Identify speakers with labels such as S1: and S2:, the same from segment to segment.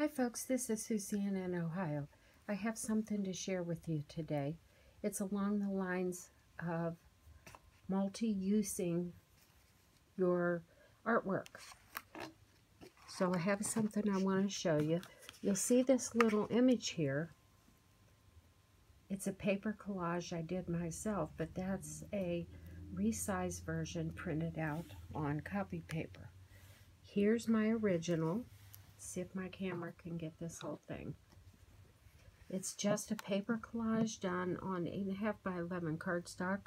S1: Hi folks, this is Suzanne in Ohio. I have something to share with you today. It's along the lines of multi-using your artwork. So I have something I want to show you. You'll see this little image here. It's a paper collage I did myself, but that's a resized version printed out on copy paper. Here's my original. See if my camera can get this whole thing. It's just a paper collage done on 8.5 by 11 cardstock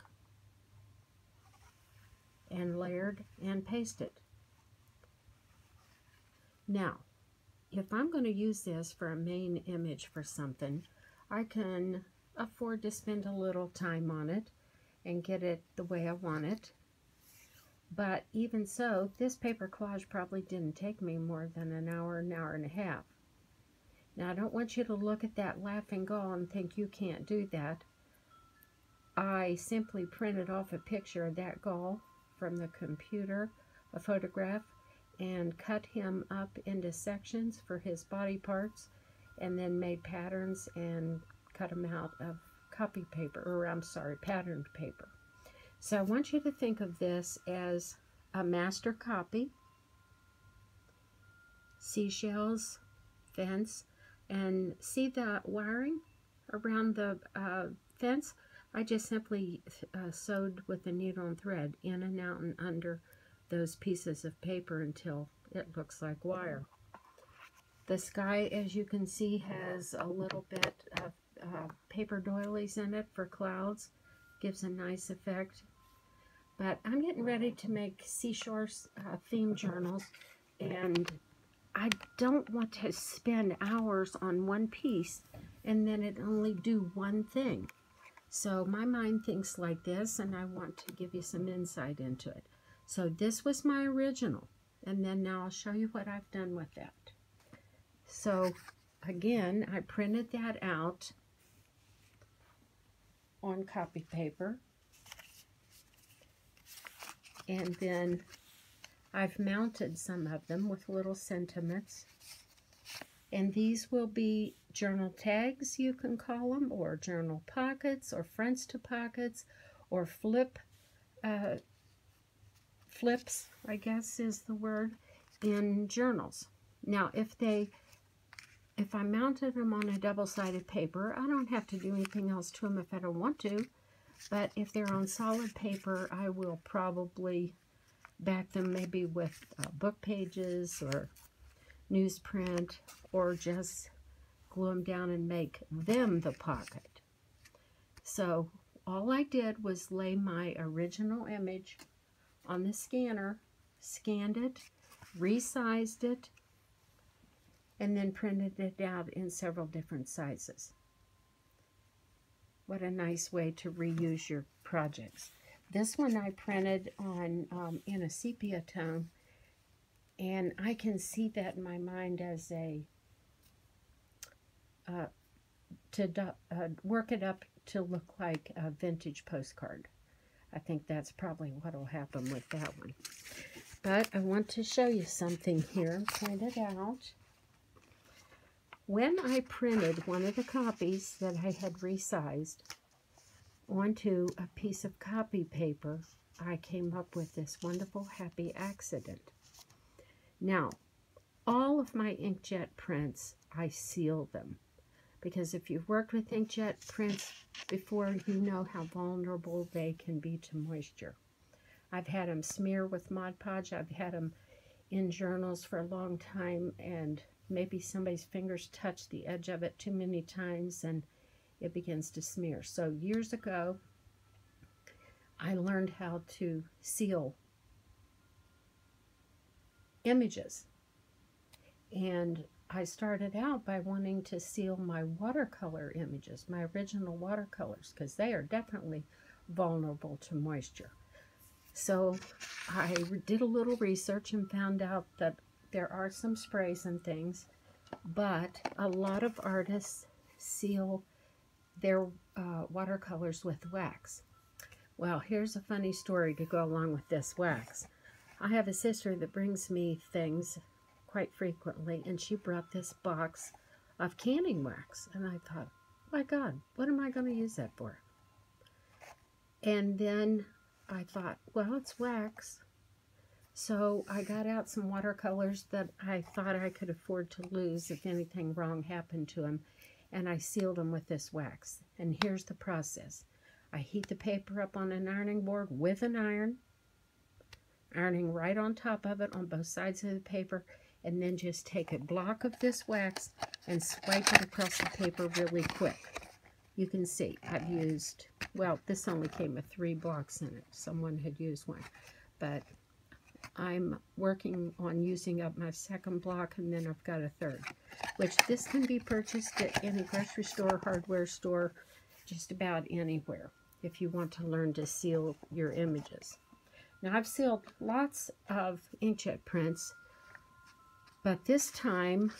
S1: and layered and pasted. Now, if I'm going to use this for a main image for something, I can afford to spend a little time on it and get it the way I want it. But even so, this paper collage probably didn't take me more than an hour and a half. Now, I don't want you to look at that laughing gull and think you can't do that. I simply printed off a picture of that gull from the computer, a photograph, and cut him up into sections for his body parts, and then made patterns and cut them out of copy paper, or I'm sorry, patterned paper. So I want you to think of this as a master copy, seashells, fence, and see the wiring around the fence? I just simply sewed with a needle and thread in and out and under those pieces of paper until it looks like wire. The sky, as you can see, has a little bit of paper doilies in it for clouds. Gives a nice effect. But I'm getting ready to make seashore theme journals, and I don't want to spend hours on one piece and then it only do one thing. So my mind thinks like this, and I want to give you some insight into it. So this was my original, and then now I'll show you what I've done with that. So again, I printed that out on copy paper. And then I've mounted some of them with little sentiments. And these will be journal tags, you can call them, or journal pockets, or fronts to pockets, or flips, I guess is the word, in journals. Now, if I mounted them on a double-sided paper, I don't have to do anything else to them if I don't want to. But if they're on solid paper, I will probably back them maybe with book pages or newsprint, or just glue them down and make them the pocket. So all I did was lay my original image on the scanner, scanned it, resized it, and then printed it out in several different sizes. What a nice way to reuse your projects. This one I printed on in a sepia tone, and I can see that in my mind as a work it up to look like a vintage postcard. I think that's probably what will happen with that one. But I want to show you something here and point it out. When I printed one of the copies that I had resized onto a piece of copy paper, I came up with this wonderful happy accident. Now, all of my inkjet prints, I seal them. Because if you've worked with inkjet prints before, you know how vulnerable they can be to moisture. I've had them smear with Mod Podge. I've had them in journals for a long time, and maybe somebody's fingers touch the edge of it too many times and it begins to smear. So years ago, I learned how to seal images. And I started out by wanting to seal my watercolor images, my original watercolors, because they are definitely vulnerable to moisture. So I did a little research and found out that there are some sprays and things, but a lot of artists seal their watercolors with wax. Well, here's a funny story to go along with this wax. I have a sister that brings me things quite frequently, and she brought this box of canning wax. And I thought, my God, what am I going to use that for? And then I thought, well, it's wax. So I got out some watercolors that I thought I could afford to lose if anything wrong happened to them, and I sealed them with this wax. And here's the process. I heat the paper up on an ironing board with an iron, ironing right on top of it on both sides of the paper, and then just take a block of this wax and swipe it across the paper really quick. You can see I've used, well, this only came with 3 blocks in it. Someone had used one, but I'm working on using up my second block, and then I've got a third, which this can be purchased at any grocery store, hardware store, just about anywhere if you want to learn to seal your images. Now, I've sealed lots of inkjet prints, but this time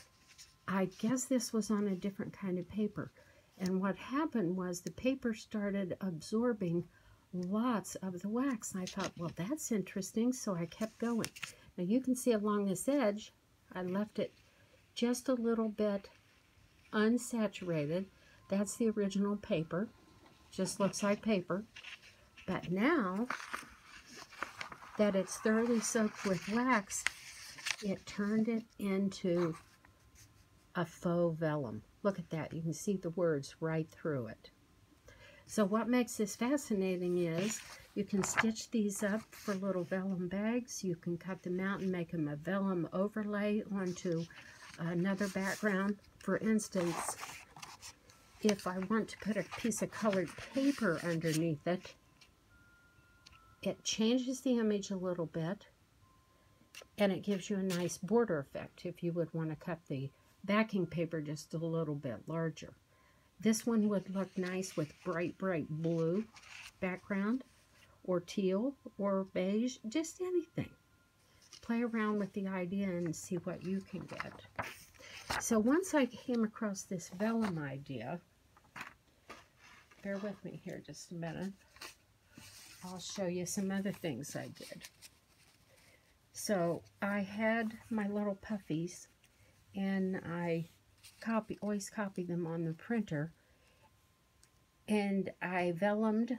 S1: I guess this was on a different kind of paper, and what happened was the paper started absorbing lots of the wax. And I thought, well, that's interesting, so I kept going. Now you can see along this edge, I left it just a little bit unsaturated. That's the original paper. Just looks like paper. But now that it's thoroughly soaked with wax, it turned it into a faux vellum. Look at that. You can see the words right through it. So what makes this fascinating is you can stitch these up for little vellum bags. You can cut them out and make them a vellum overlay onto another background. For instance, if I want to put a piece of colored paper underneath it, it changes the image a little bit, and it gives you a nice border effect if you would want to cut the backing paper just a little bit larger. This one would look nice with bright, bright blue background, or teal, or beige, just anything. Play around with the idea and see what you can get. So once I came across this vellum idea, bear with me here just a minute, I'll show you some other things I did. So I had my little puffies, and I always copy them on the printer, and I vellumed,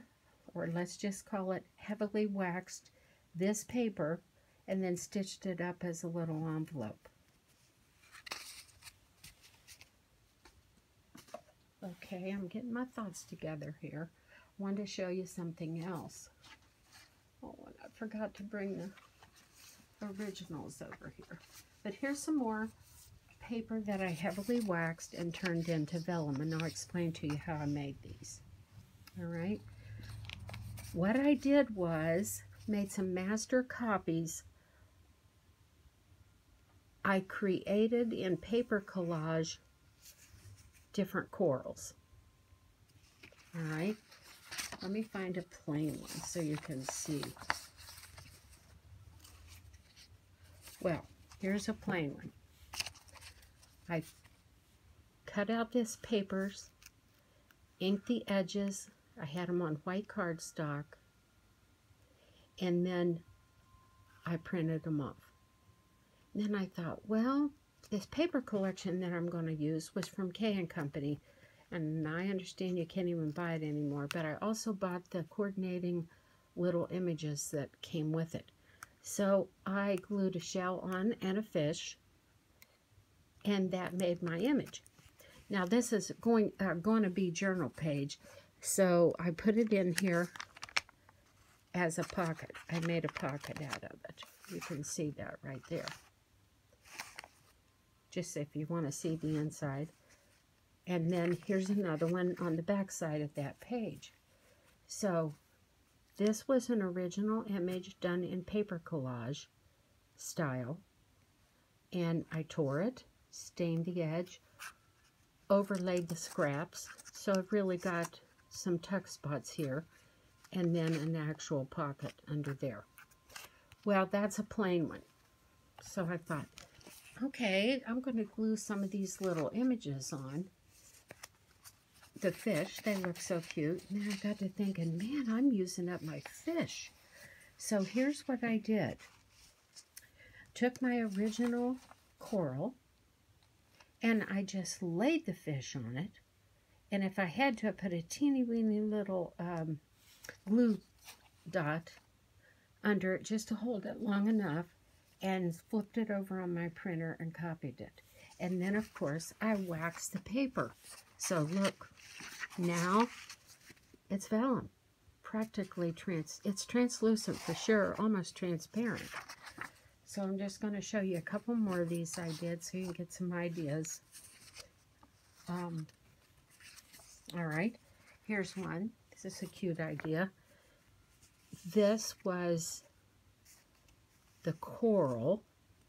S1: or let's just call it heavily waxed, this paper, and then stitched it up as a little envelope. Okay, I'm getting my thoughts together here. I wanted to show you something else. Oh, and I forgot to bring the originals over here. But here's some more paper that I heavily waxed and turned into vellum, and I'll explain to you how I made these. All right. What I did was made some master copies. I created in paper collage different corals. All right. Let me find a plain one so you can see. Well, here's a plain one. I cut out this papers, inked the edges. I had them on white cardstock, and then I printed them off. Then I thought, well, this paper collection that I'm going to use was from K & Company, and I understand you can't even buy it anymore, but I also bought the coordinating little images that came with it. So I glued a shell on and a fish, and that made my image. Now this is going to be journal page, so I put it in here as a pocket. I made a pocket out of it. You can see that right there. Just if you want to see the inside. And then here's another one on the back side of that page. So this was an original image done in paper collage style, and I tore it, stained the edge, overlaid the scraps, so I've really got some tuck spots here, and then an actual pocket under there. Well, that's a plain one. So I thought, okay, I'm going to glue some of these little images on. The fish, they look so cute. And then I got to thinking, man, I'm using up my fish. So here's what I did. Took my original coral, and I just laid the fish on it. And if I had to, I put a teeny weeny little glue dot under it just to hold it long enough, and flipped it over on my printer and copied it. And then, of course, I waxed the paper. So look, now it's vellum. Practically it's translucent for sure, almost transparent. So I'm just going to show you a couple more of these I did so you can get some ideas. All right, here's one. This is a cute idea. This was the coral,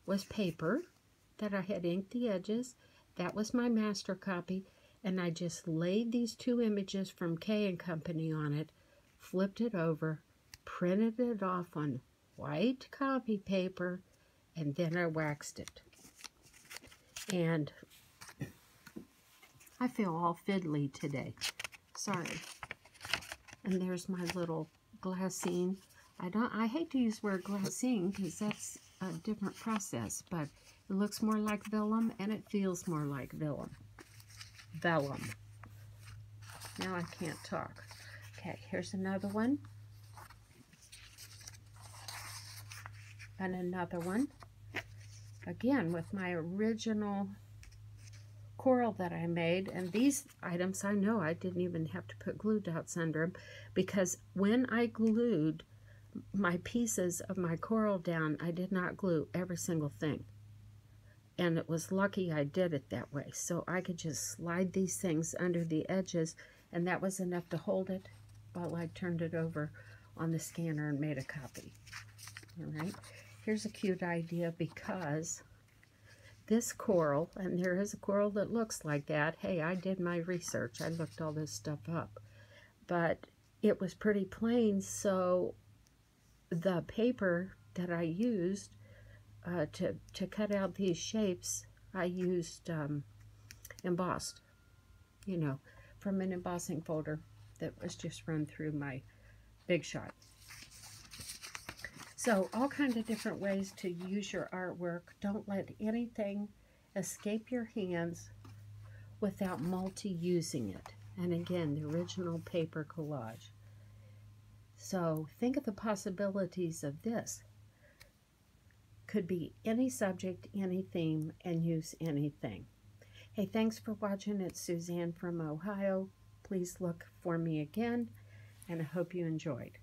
S1: was paper that I had inked the edges. That was my master copy, and I just laid these two images from K & Company on it, flipped it over, printed it off on white copy paper, and then I waxed it. And I feel all fiddly today. Sorry. And there's my little glassine. I hate to use the word glassine because that's a different process, but it looks more like vellum and it feels more like vellum. Vellum. Now I can't talk. Okay, here's another one. And another one. Again, with my original coral that I made. And these items, I know I didn't even have to put glue dots under them, because when I glued my pieces of my coral down, I did not glue every single thing. And it was lucky I did it that way. So I could just slide these things under the edges, and that was enough to hold it while I turned it over on the scanner and made a copy. All right, here's a cute idea, because this coral, and there is a coral that looks like that. Hey, I did my research. I looked all this stuff up. But it was pretty plain, so the paper that I used to cut out these shapes, I used embossed, you know, from an embossing folder that was just run through my Big Shot. So all kinds of different ways to use your artwork. Don't let anything escape your hands without multi-using it. And again, the original paper collage. So think of the possibilities of this. Could be any subject, any theme, and use anything. Hey, thanks for watching. It's Suzanne from Ohio. Please look for me again, and I hope you enjoyed.